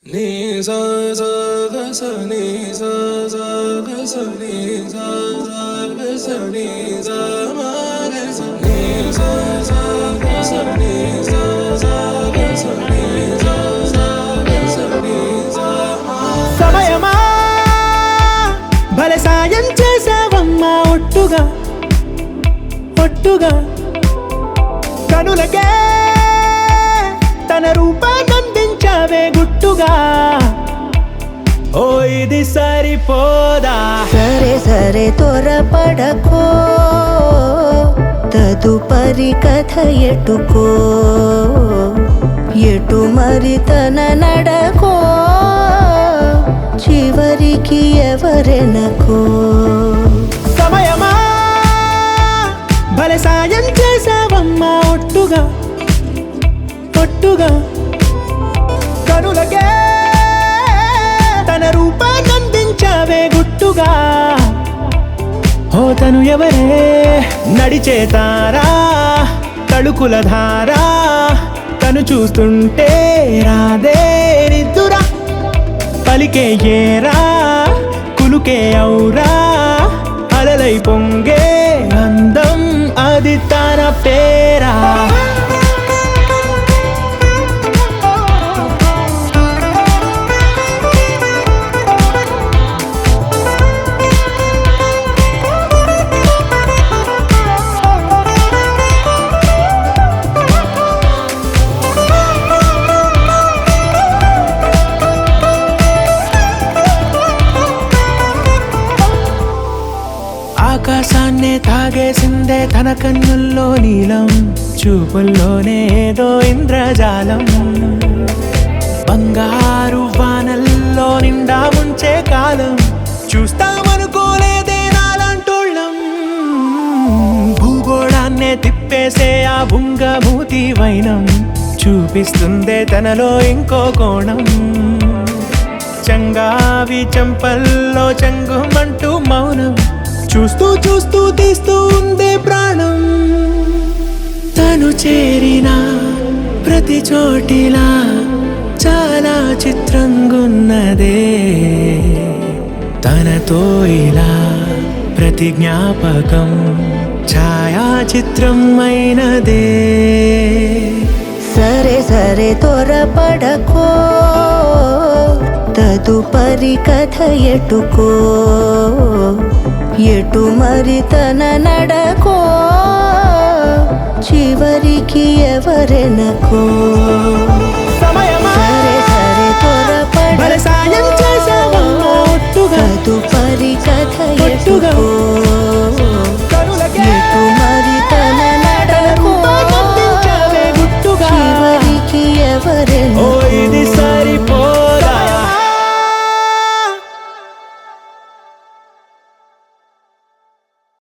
Ni sa sa ga sa ni sa sa ga sa ni sa sa ga sa ni sa ma ga sa ni sa sa ga sa ni sa sa ga sa ni sa sa ga sa ni sa ma సమయమా భలే సాయం చేసావమ్మా ఒట్టుగా ఒట్టుగా కనులకే తన రూపాన్నందించావే గుట్టుగా ఓ ఇది సరిపోదా సరే సరే త్వరపడకో తదుపరి కథ ఎటుకో ఎటు మరి తన నడకో చివరికి ఎవరెనకో సమయమా భలే సాయం చేసావమ్మా ఒట్టుగా ఒట్టుగా కనులకే తన రూపాన్నందించావే గుట్టుగా ఓ తను ఎవరే నడిచే తారా తళుకుల ధారా తను చూస్తుంటే రాదే నిద్దురా పలికే ఏరా కులుకే ఔరా అలలై పొంగే అందం అది తన పేరా ఆకాశాన్నే తాగేసిందే తన కన్నుల్లో నీలం చూపుల్లోనే ఏదో ఇంద్రజాలం బంగారు వానల్లో నిండా ముంచే కాలం చూస్తామనుకోలేదే నాలంటోళ్ళం భూగోళాన్నే తిప్పేసే ఆ బుంగమూతి వైనం చూపిస్తుందే తనలో ఇంకో కోణం చంగావి చంపల్లో చంగుమంటూ మౌనం చూస్తూ చూస్తూ తీస్తూ ఉందే ప్రాణం తను చేరిన ప్రతి చోటిలా చాలా చిత్రంగున్నదే తనతో ఇలా ప్రతి జ్ఞాపకం ఛాయాచిత్రం అయినదే సరే సరే త్వరపడకో తదుపరి కథ ఎటుకో ఎటు మరి తన నడకో చివరికి ఎవరెనకో సమయమా సరే సరే భలే సాయం చేసావమ్మా ఒట్టుగా తదుపరి కథ ఒట్టుగా ఎటుకో